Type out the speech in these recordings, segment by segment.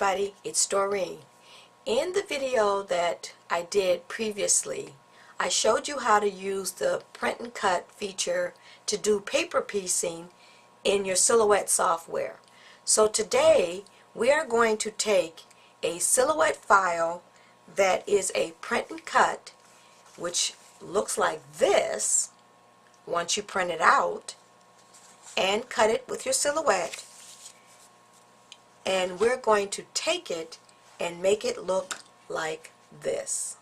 everybody, it's Doreen. In the video that I did previously, I showed you how to use the print and cut feature to do paper piecing in your Silhouette software. So today we are going to take a Silhouette file that is a print and cut, which looks like this once you print it out, and cut it with your Silhouette. And we're going to take it and make it look like this.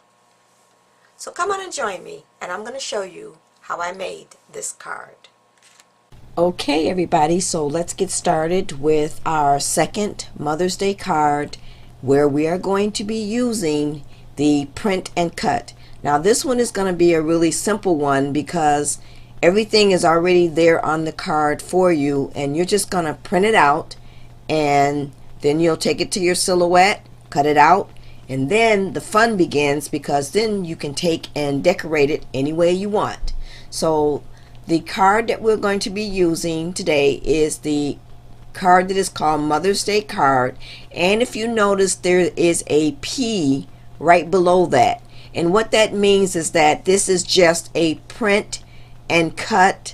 So come on and join me, and I'm going to show you how I made this card. Okay everybody, so let's get started with our second Mother's Day card, where we are going to be using the print and cut. Now this one is going to be a really simple one because everything is already there on the card for you, and you're just going to print it out, and then you'll take it to your Silhouette, cut it out, and then the fun begins, because then you can take and decorate it any way you want. So the card that we're going to be using today is the card that is called Mother's Day card, and if you notice there is a P right below that, and what that means is that this is just a print and cut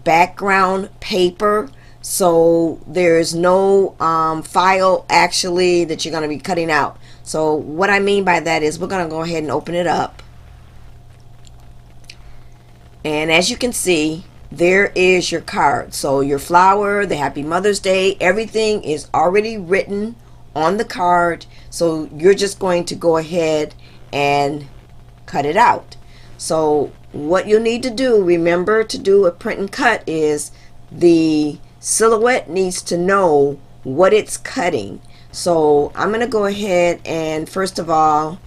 background paper. So there's no file actually that you're going to be cutting out. So what I mean by that is we're going to go ahead and open it up, and as you can see, there is your card. So your flower, the Happy Mother's Day, everything is already written on the card, so you're just going to go ahead and cut it out. So what you'll need to do, remember to do a print and cut, is the Silhouette needs to know what it's cutting. So I'm going to go ahead and first of all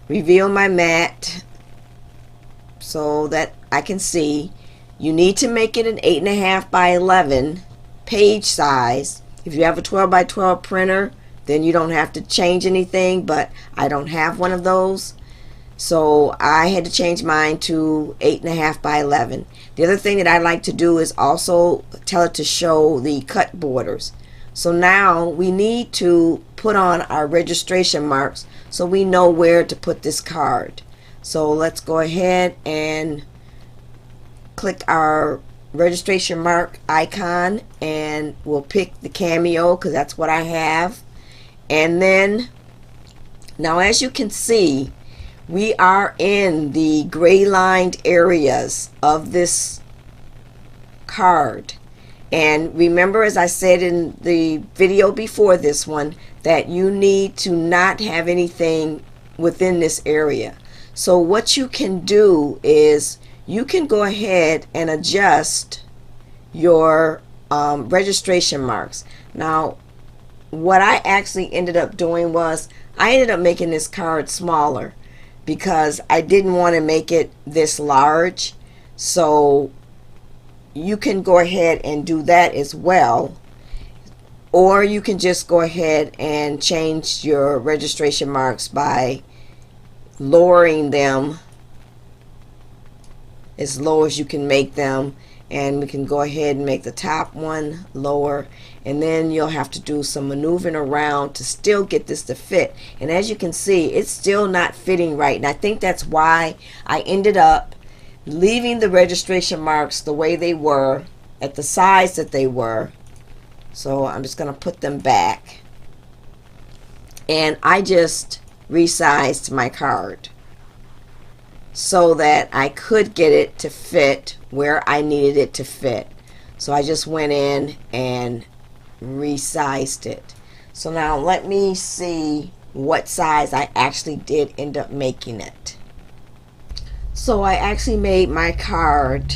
reveal my mat so that I can see. You need to make it an 8.5 by 11 page size. If you have a 12 by 12 printer, then you don't have to change anything, but I don't have one of those, so I had to change mine to 8.5 by 11. The other thing that I like to do is also tell it to show the cut borders. So now we need to put on our registration marks so we know where to put this card. So let's go ahead and click our registration mark icon, and we'll pick the Cameo because that's what I have. And then now, as you can see, we are in the gray lined areas of this card. And remember, as I said in the video before this one, that you need to not have anything within this area. So what you can do is you can go ahead and adjust your registration marks. Now what I actually ended up doing was I ended up making this card smaller because I didn't want to make it this large. So you can go ahead and do that as well, or you can just go ahead and change your registration marks by lowering them as low as you can make them, and we can go ahead and make the top one lower, and then you'll have to do some maneuvering around to still get this to fit. And as you can see, it's still not fitting right, and I think that's why I ended up leaving the registration marks the way they were at the size that they were. So I'm just going to put them back, and I just resized my card so that I could get it to fit where I needed it to fit. So I just went in and resized it. So now let me see what size I actually did end up making it. So I actually made my card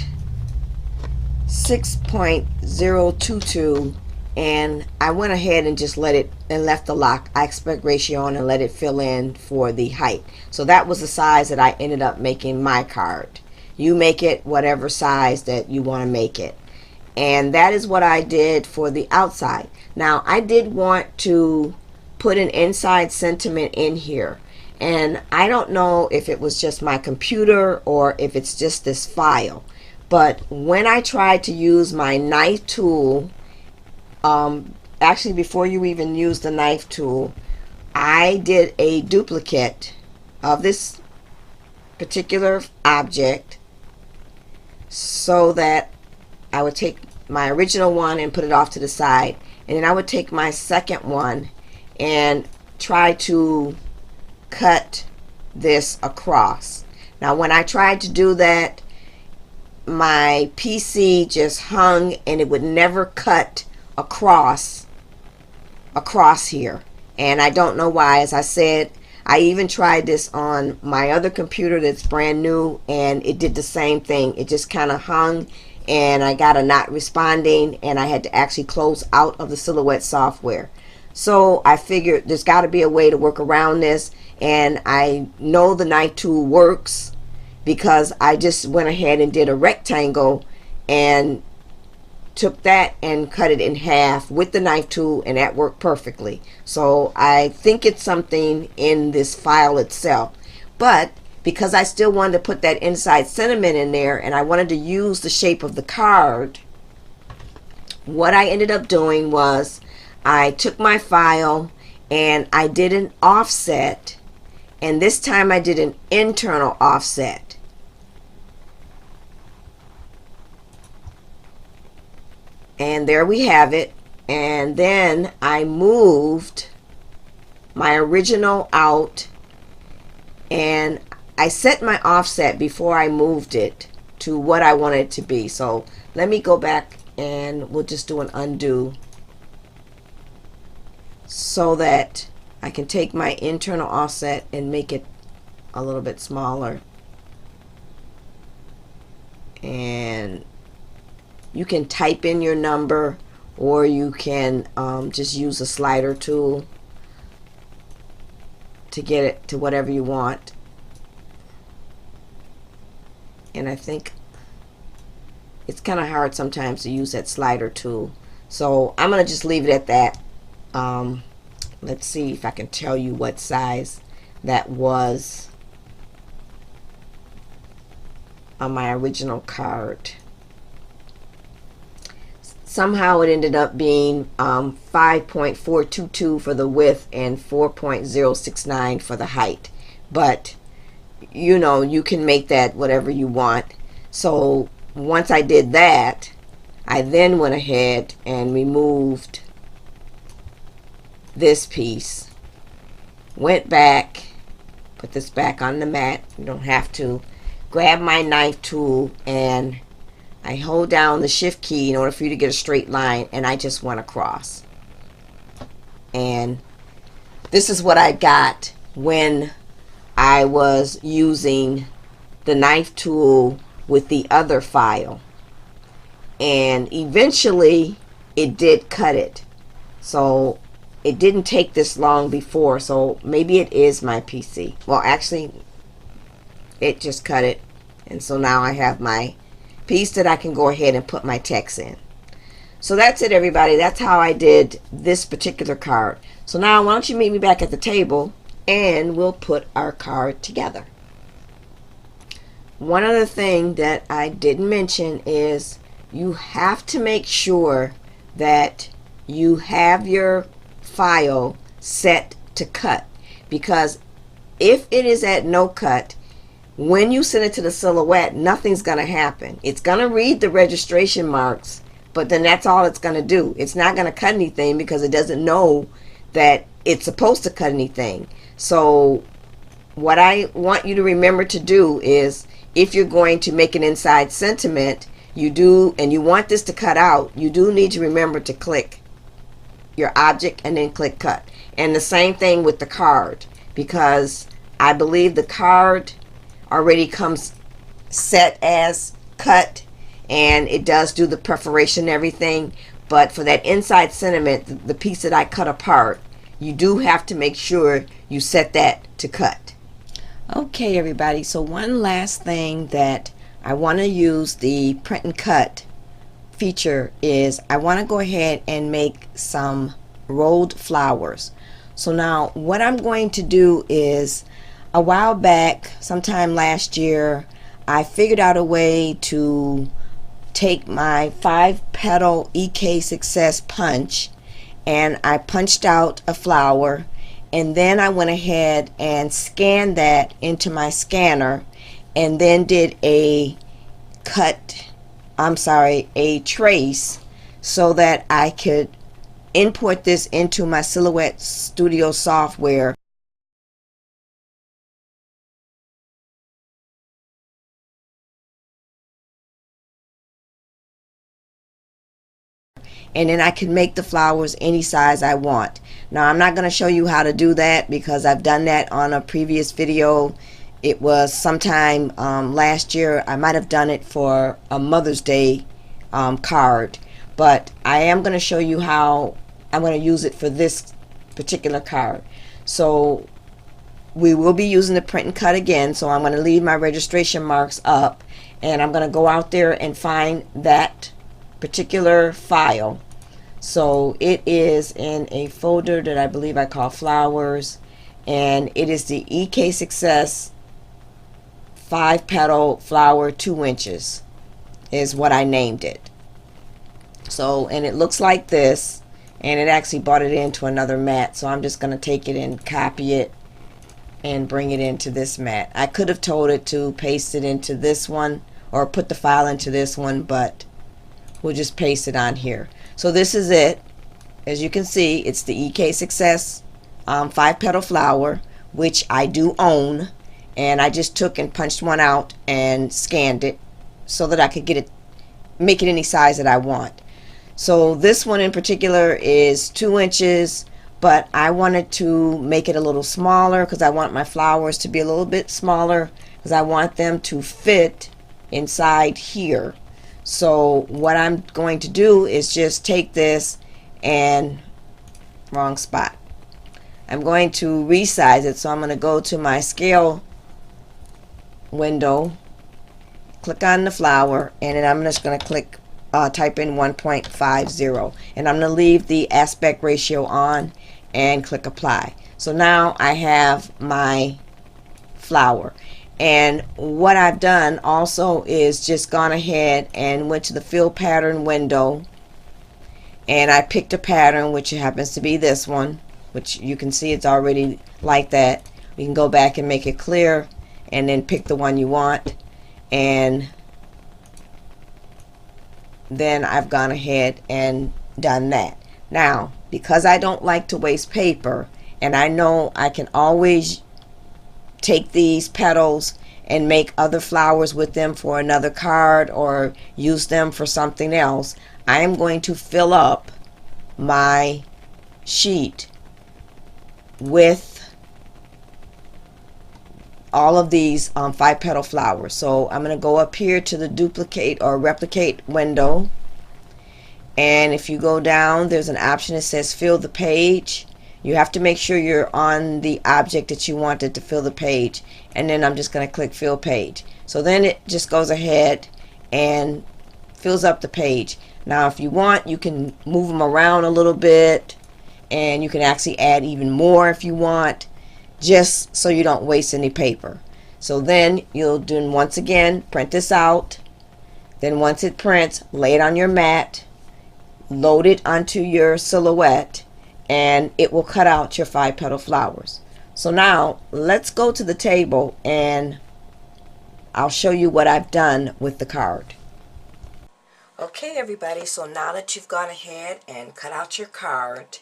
6.022, and I went ahead and just left the lock aspect ratio on and let it fill in for the height. So that was the size that I ended up making my card. You make it whatever size that you want to make it. And that is what I did for the outside. Now I did want to put an inside sentiment in here, and I don't know if it was just my computer or if it's just this file, but when I tried to use my knife tool actually before you even use the knife tool, I did a duplicate of this particular object so that I would take my original one and put it off to the side, and then I would take my second one and try to cut this across. Now when I tried to do that, my PC just hung and it would never cut across here, and I don't know why. As I said, I even tried this on my other computer that's brand new, and it did the same thing. It just kind of hung, and I got a not responding, and I had to actually close out of the Silhouette software. So I figured there's got to be a way to work around this, and I know the knife tool works because I just went ahead and did a rectangle and took that and cut it in half with the knife tool, and that worked perfectly. So I think it's something in this file itself, but because I still wanted to put that inside sentiment in there and I wanted to use the shape of the card, what I ended up doing was I took my file and I did an offset, and this time I did an internal offset. And there we have it. And then I moved my original out, and I set my offset before I moved it to what I wanted it to be. So let me go back and we'll just do an undo so that I can take my internal offset and make it a little bit smaller. And you can type in your number, or you can just use a slider tool to get it to whatever you want. And I think it's kind of hard sometimes to use that slider tool, so I'm gonna just leave it at that. Let's see if I can tell you what size that was on my original card. Somehow it ended up being 5.422 for the width and 4.069 for the height, but you know, you can make that whatever you want. So once I did that, I then went ahead and removed this piece, went back, put this back on the mat. You don't have to. Grab my knife tool and I hold down the shift key in order for you to get a straight line, and I just went across. And this is what I got when I was using the knife tool with the other file. And eventually it did cut it. So it didn't take this long before, so maybe it is my PC. Well, actually it just cut it, and so now I have my piece that I can go ahead and put my text in. So that's it, everybody. That's how I did this particular card. So now why don't you meet me back at the table and we'll put our card together. One other thing that I didn't mention is you have to make sure that you have your file set to cut, because if it is at no cut, when you send it to the Silhouette, nothing's going to happen. It's going to read the registration marks, but then that's all it's going to do. It's not going to cut anything because it doesn't know that it's supposed to cut anything. So what I want you to remember to do is, if you're going to make an inside sentiment, you do, and you want this to cut out, you do need to remember to click your object and then click cut. And the same thing with the card, because I believe the card already comes set as cut, and it does do the perforation and everything, but for that inside sentiment, the piece that I cut apart, you do have to make sure you set that to cut. Okay, everybody, so one last thing that I want to use the print and cut feature is I want to go ahead and make some rolled flowers. So now what I'm going to do is, a while back, sometime last year, I figured out a way to take my 5-petal EK Success punch and I punched out a flower, and then I went ahead and scanned that into my scanner, and then did a a trace, so that I could import this into my Silhouette Studio software. And then I can make the flowers any size I want. Now I'm not going to show you how to do that because I've done that on a previous video. It was sometime last year. I might have done it for a Mother's Day card, but I am going to show you how I'm going to use it for this particular card. So we will be using the print and cut again, so I'm going to leave my registration marks up, and I'm going to go out there and find that particular file. So it is in a folder that I believe I call flowers, and it is the EK Success 5-petal flower 2 inches is what I named it. So, and it looks like this, and it actually brought it into another mat, so I'm just going to take it and copy it and bring it into this mat. I could have told it to paste it into this one or put the file into this one, but we'll just paste it on here. So this is it. As you can see, it's the EK Success 5-petal flower, which I do own, and I just took and punched one out and scanned it so that I could get it, make it any size that I want. So this one in particular is 2 inches, but I wanted to make it a little smaller because I want my flowers to be a little bit smaller because I want them to fit inside here. So what I'm going to do is just take this and, wrong spot, I'm going to resize it. So I'm going to go to my scale window, click on the flower, and then I'm just going to click type in 1.50, and I'm going to leave the aspect ratio on and click apply. So now I have my flower. And what I've done also is just gone ahead and went to the fill pattern window, and I picked a pattern which happens to be this one, which you can see it's already like that. You can go back and make it clear and then pick the one you want, and then I've gone ahead and done that. Now, because I don't like to waste paper, and I know I can always take these petals and make other flowers with them for another card or use them for something else, I am going to fill up my sheet with all of these 5-petal flowers. So I'm going to go up here to the duplicate or replicate window, and if you go down, there's an option that says fill the page. You have to make sure you're on the object that you wanted to fill the page, and then I'm just going to click fill page. So then it just goes ahead and fills up the page. Now if you want, you can move them around a little bit, and you can actually add even more if you want, just so you don't waste any paper. So then you'll do, once again, print this out. Then once it prints, lay it on your mat, load it onto your Silhouette, and it will cut out your 5-petal flowers. So now let's go to the table and I'll show you what I've done with the card. Okay everybody, so now that you've gone ahead and cut out your card,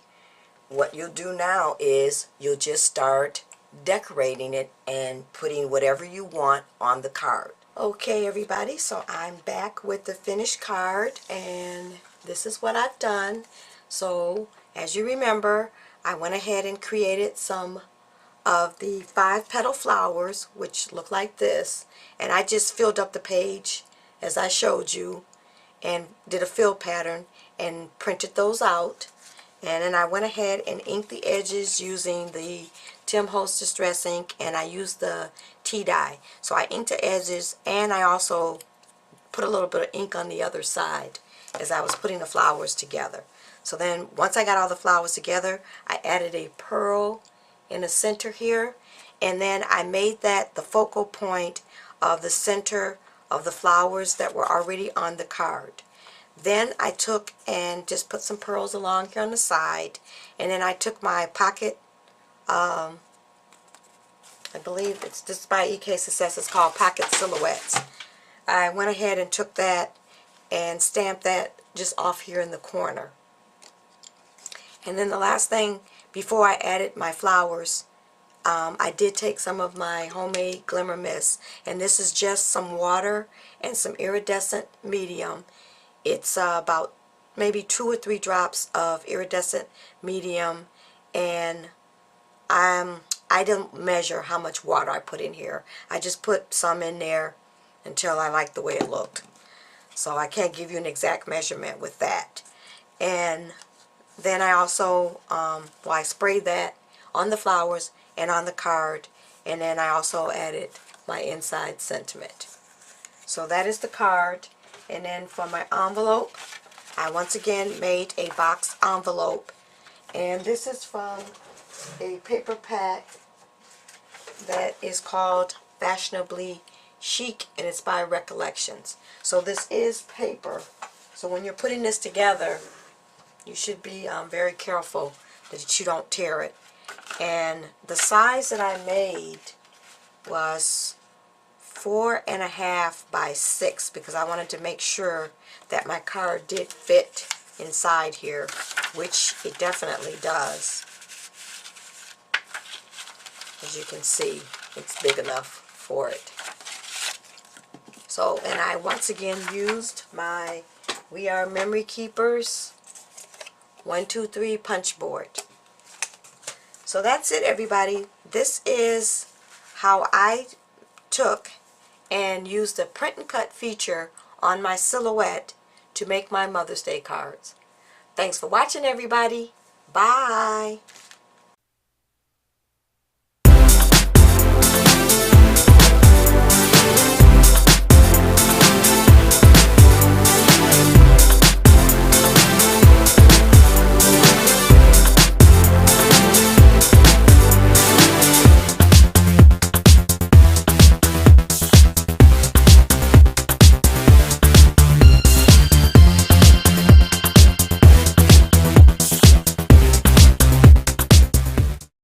what you'll do now is you'll just start decorating it and putting whatever you want on the card. Okay everybody, so I'm back with the finished card, and this is what I've done. So as you remember, I went ahead and created some of the 5-petal flowers, which look like this, and I just filled up the page as I showed you and did a fill pattern and printed those out. And then I went ahead and inked the edges using the Tim Holtz Distress ink, and I used the tea dye. So I inked the edges, and I also put a little bit of ink on the other side as I was putting the flowers together. So then once I got all the flowers together, I added a pearl in the center here, and then I made that the focal point of the center of the flowers that were already on the card. Then I took and just put some pearls along here on the side, and then I took my pocket, I believe it's just by EK Success, it's called Pocket Silhouettes. I went ahead and took that and stamped that just off here in the corner. And then the last thing, before I added my flowers, I did take some of my homemade Glimmer Mist, and this is just some water and some iridescent medium. It's about maybe 2 or 3 drops of iridescent medium, and I didn't measure how much water I put in here. I just put some in there until I liked the way it looked. So I can't give you an exact measurement with that. And then I also, I sprayed that on the flowers and on the card, and then I also added my inside sentiment. So that is the card. And then for my envelope, I once again made a box envelope, and this is from a paper pack that is called Fashionably Chic, and it's by Recollections. So this is paper, so when you're putting this together, you should be very careful that you don't tear it. And the size that I made was 4.5 by 6, because I wanted to make sure that my card did fit inside here, which it definitely does. As you can see, it's big enough for it. So, and I once again used my We Are Memory Keepers 123 punch board. So that's it, everybody. This is how I took and used the print and cut feature on my Silhouette to make my Mother's Day cards. Thanks for watching, everybody. Bye.